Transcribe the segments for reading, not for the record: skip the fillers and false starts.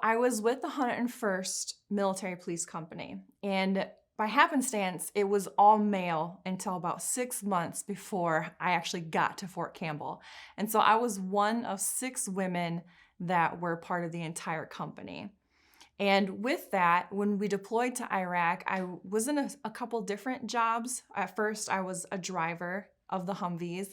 I was with the 101st Military Police Company, and by happenstance, it was all male until about 6 months before I actually got to Fort Campbell. And so I was one of 6 women that were part of the entire company. And with that, when we deployed to Iraq, I was in a couple different jobs. At first, I was a driver of the Humvees,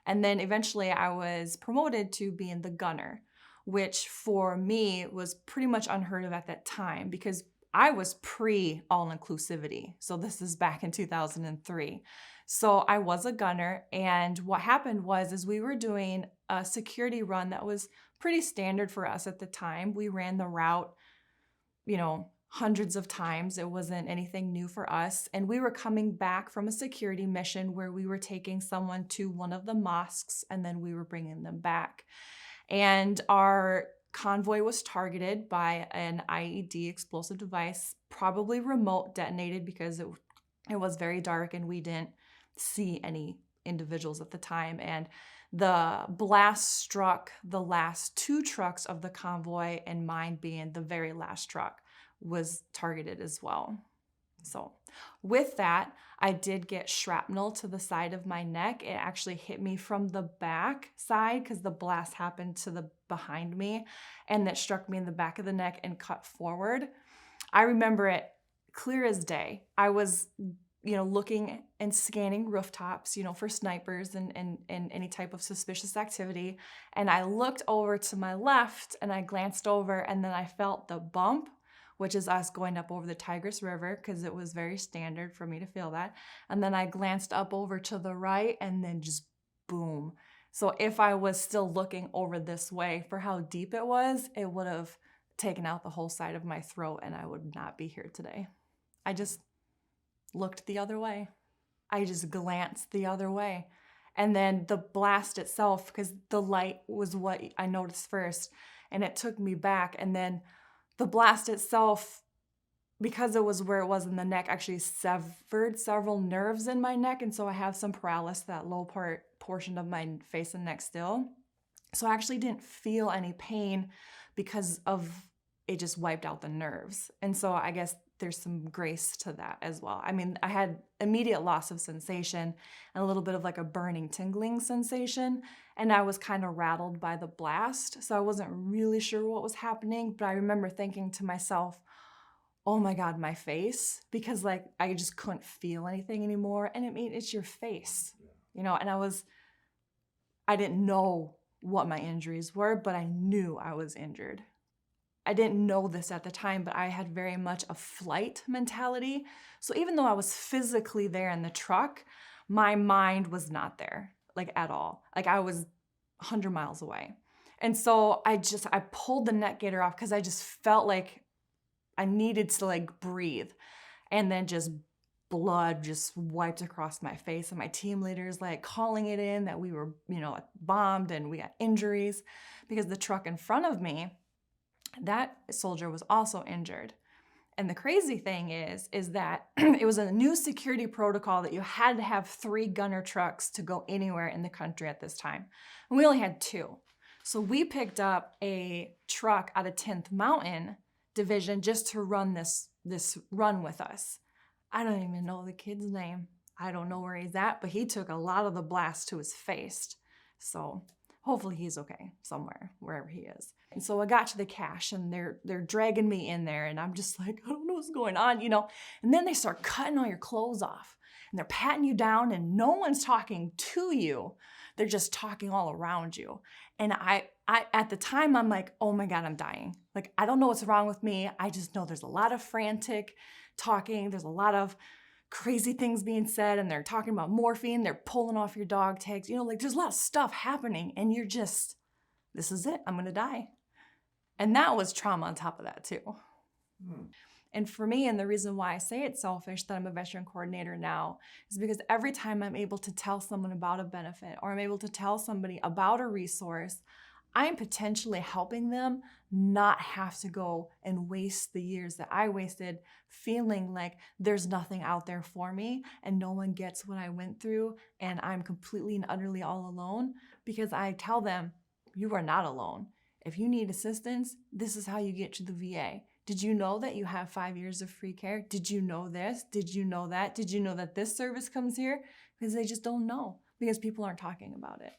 and then eventually I was promoted to being the gunner, which for me was pretty much unheard of at that time because I was pre-all-inclusivity. So this is back in 2003. So I was a gunner, and what happened was we were doing a security run that was pretty standard for us at the time. We ran the route, hundreds of times. It wasn't anything new for us. And we were coming back from a security mission where we were taking someone to one of the mosques and then we were bringing them back. And our convoy was targeted by an IED, explosive device, probably remote detonated because it was very dark and we didn't see any individuals at the time. And the blast struck the last 2 trucks of the convoy, and mine being the very last truck was targeted as well. So with that, I did get shrapnel to the side of my neck. It actually hit me from the back side because the blast happened to the behind me, and that struck me in the back of the neck and cut forward. I remember it clear as day. I was looking and scanning rooftops, for snipers and any type of suspicious activity. And I looked over to my left and I glanced over, and then I felt the bump, which is us going up over the Tigris River, because it was very standard for me to feel that. And then I glanced up over to the right, and then just boom. So if I was still looking over this way for how deep it would have taken out the whole side of my throat, and I would not be here today. I just looked the other way. I just glanced the other way. And then the blast itself, because the light was what I noticed first, and it took me back. And then the blast itself, because it was where it was in the neck, actually severed several nerves in my neck. And so I have some paralysis, that low portion of my face and neck still. So I actually didn't feel any pain because of it just wiped out the nerves. And so I guess there's some grace to that as well. I mean, I had immediate loss of sensation and a little bit of like a burning, tingling sensation. And I was kind of rattled by the blast. So I wasn't really sure what was happening, but I remember thinking to myself, oh my God, my face, because like I just couldn't feel anything anymore. And it's your face, and I didn't know what my injuries were, but I knew I was injured. I didn't know this at the time, but I had very much a flight mentality. So even though I was physically there in the truck, my mind was not there, like at all. Like I was 100 miles away. And so I pulled the neck gaiter off because I just felt like I needed to like breathe. And then just blood just wiped across my face, and my team leaders like calling it in that we were, bombed and we got injuries, because the truck in front of me, that soldier was also injured. And the crazy thing is that it was a new security protocol that you had to have 3 gunner trucks to go anywhere in the country at this time. And we only had 2. So we picked up a truck out of 10th Mountain Division just to run this run with us. I don't even know the kid's name. I don't know where he's at, but he took a lot of the blast to his face. So hopefully he's okay somewhere, wherever he is. And so I got to the cache, and they're dragging me in there, and I'm just like, I don't know what's going on, And then they start cutting all your clothes off, and they're patting you down, and no one's talking to you. They're just talking all around you. And I at the time, I'm like, oh my God, I'm dying. Like, I don't know what's wrong with me. I just know there's a lot of frantic talking. There's a lot of crazy things being said, and they're talking about morphine. They're pulling off your dog tags. There's a lot of stuff happening, and you're just, this is it. I'm going to die. And that was trauma on top of that too. And for me, and the reason why I say it's selfish that I'm a veteran coordinator now, is because every time I'm able to tell someone about a benefit, or I'm able to tell somebody about a resource, I'm potentially helping them not have to go and waste the years that I wasted feeling like there's nothing out there for me and no one gets what I went through and I'm completely and utterly all alone, because I tell them, you are not alone. If you need assistance, this is how you get to the VA. Did you know that you have 5 years of free care? Did you know this? Did you know that? Did you know that this service comes here? Because they just don't know, because people aren't talking about it.